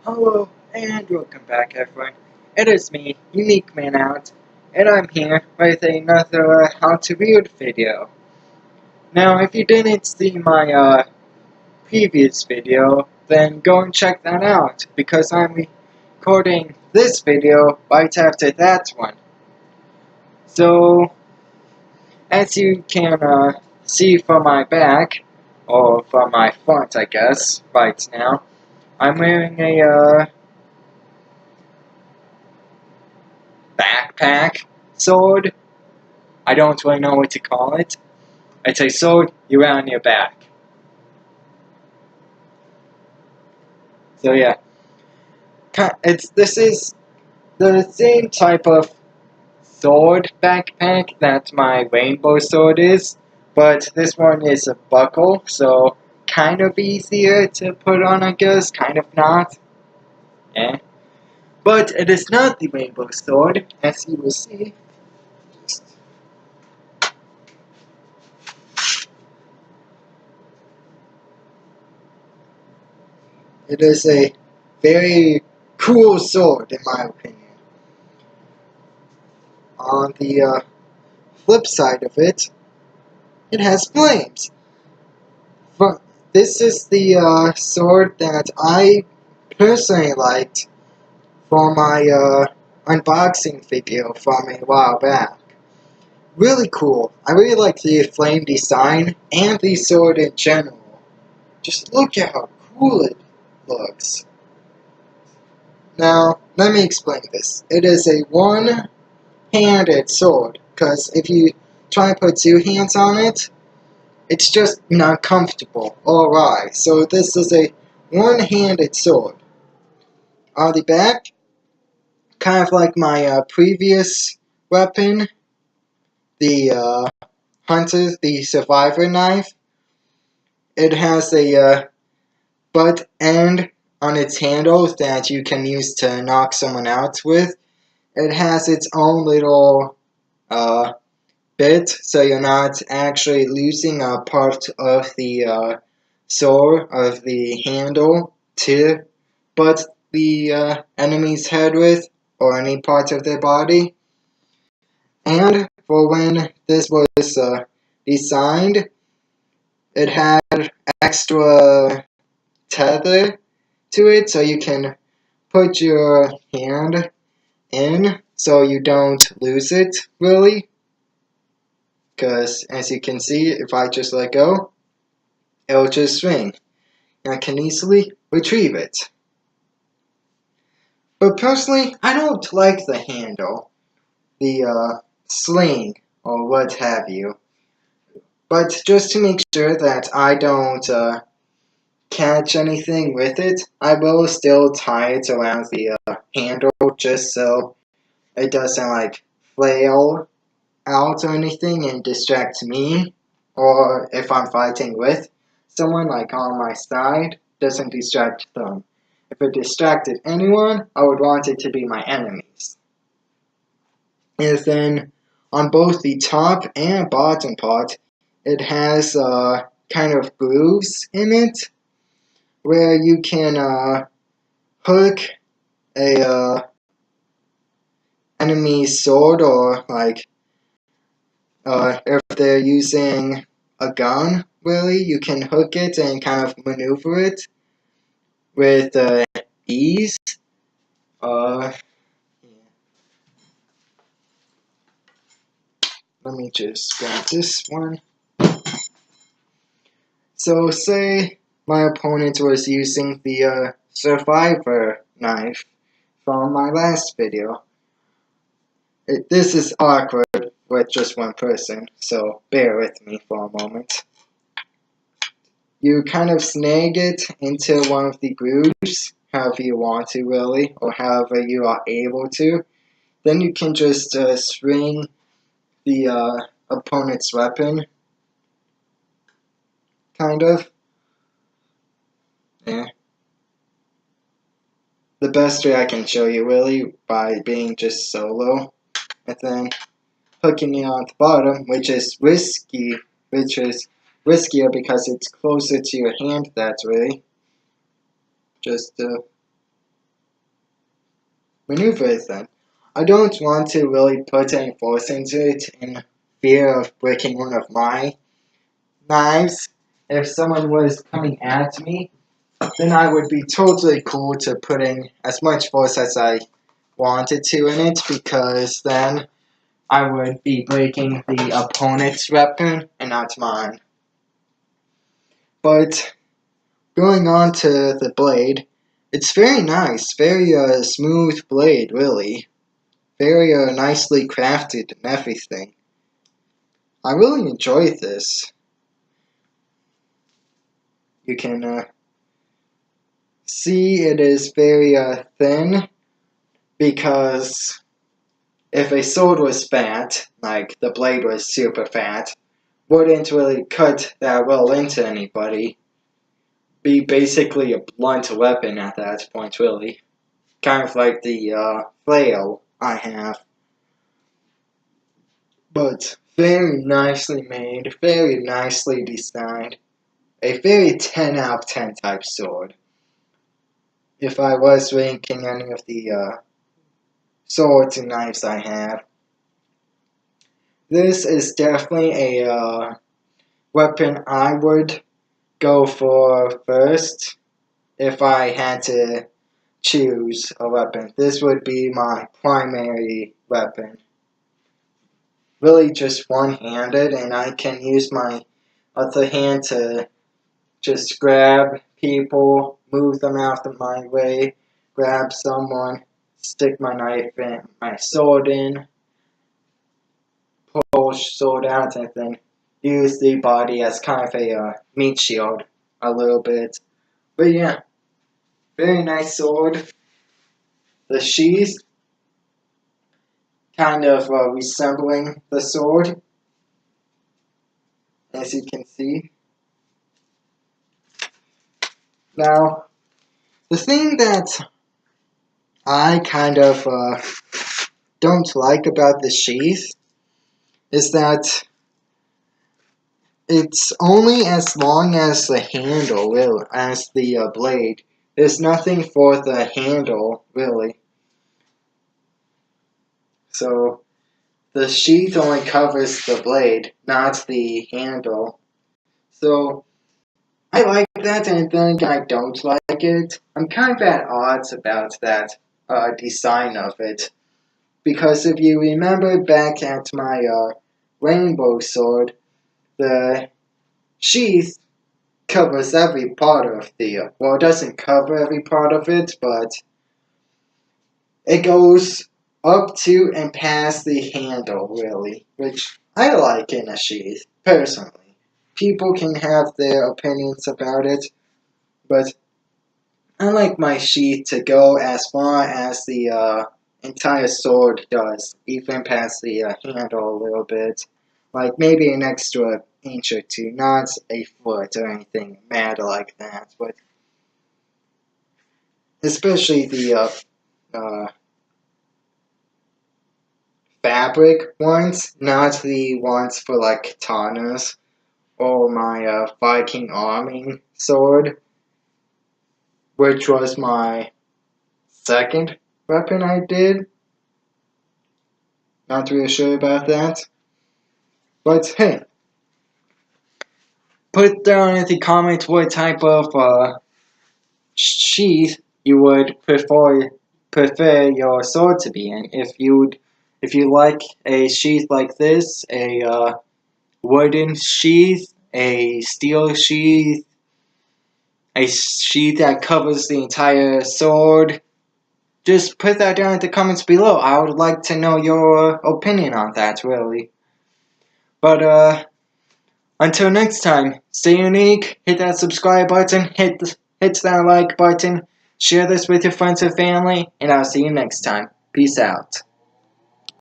Hello and welcome back everyone. It is me, Unique Man Out, and I'm here with another How to Wield video. Now if you didn't see my previous video, then go and check that out because I'm recording this video right after that one. So as you can see from my back, or from my front I guess, right now, I'm wearing a backpack sword. I don't really know what to call it. It's a sword you wear on your back. So yeah, this is the same type of sword backpack that my rainbow sword is, but this one is a buckle, so kind of easier to put on, I guess, kind of not. Yeah. But it is not the rainbow sword, as you will see. It is a very cool sword, in my opinion. On the flip side of it, it has flames. This is the sword that I personally liked for my unboxing video from a while back. Really cool. I really like the flame design and the sword in general. Just look at how cool it looks. Now, let me explain this. It is a one-handed sword, because if you try and put two hands on it, it's just not comfortable. Alright, so this is a one-handed sword. On the back, kind of like my previous weapon, the the survivor knife, it has a butt end on its handle that you can use to knock someone out with. It has its own little bit, so you're not actually losing a part of the sword, of the handle, to butt the enemy's head with, or any part of their body. And for when this was designed, it had extra tether to it, so you can put your hand in so you don't lose it, really. Because, as you can see, if I just let go, it'll just swing. And I can easily retrieve it. But personally, I don't like the handle, the sling, or what have you. But just to make sure that I don't catch anything with it, I will still tie it around the handle just so it doesn't like flail out or anything and distract me, or if I'm fighting with someone like on my side, doesn't distract them. If it distracted anyone, I would want it to be my enemies. And then on both the top and bottom part, it has kind of grooves in it where you can hook a enemy's sword, or like if they're using a gun, really, you can hook it and kind of maneuver it with ease. Let me just grab this one. So say my opponent was using the survivor knife from my last video. This is awkward with just one person, so bear with me for a moment. You kind of snag it into one of the grooves, however you want to, really, or however you are able to. Then you can just swing the opponent's weapon, kind of. Yeah. The best way I can show you, really, by being just solo, and then hooking it on the bottom, which is riskier because it's closer to your hand that way. Just maneuvers them. I don't want to really put any force into it in fear of breaking one of my knives. If someone was coming at me, then I would be totally cool to putting as much force as I wanted to in it, because then I would be breaking the opponent's weapon and not mine. But going on to the blade, it's very nice, very smooth blade, really. Very nicely crafted and everything. I really enjoy this. You can see it is very thin, because if a sword was fat, like the blade was super fat, wouldn't really cut that well into anybody. Be basically a blunt weapon at that point, really. Kind of like the flail I have. But very nicely made, very nicely designed. A very 10 out of 10 type sword. If I was ranking any of the swords and knives I have, this is definitely a weapon I would go for first if I had to choose a weapon. This would be my primary weapon. Really just one-handed, and I can use my other hand to just grab people, move them out of my way, grab someone, stick my knife in, my sword in, pull sword out, and then use the body as kind of a meat shield a little bit. But yeah, very nice sword. The sheath kind of resembling the sword, as you can see. Now, the thing that I kind of don't like about the sheath is that it's only as long as the handle, really, as the blade. There's nothing for the handle, really. So, the sheath only covers the blade, not the handle. So, I like that, and then I don't like it. I'm kind of at odds about that design of it. Because if you remember back at my rainbow sword, the sheath covers every part of the, well, it doesn't cover every part of it, but it goes up to and past the handle, really, which I like in a sheath, personally. People can have their opinions about it, but I like my sheath to go as far as the entire sword does, even past the handle a little bit. Like maybe an extra inch or two, not a foot or anything mad like that, but especially the fabric ones, not the ones for like katanas or my Viking arming sword, which was my second weapon I did. Not really sure about that. But hey, put down in the comments what type of sheath you would prefer your sword to be in. If you like a sheath like this, a wooden sheath, a steel sheath, a sheath that covers the entire sword, just put that down in the comments below. I would like to know your opinion on that, really. But until next time, stay unique, hit that subscribe button, hit that like button, share this with your friends and family, and I'll see you next time. Peace out.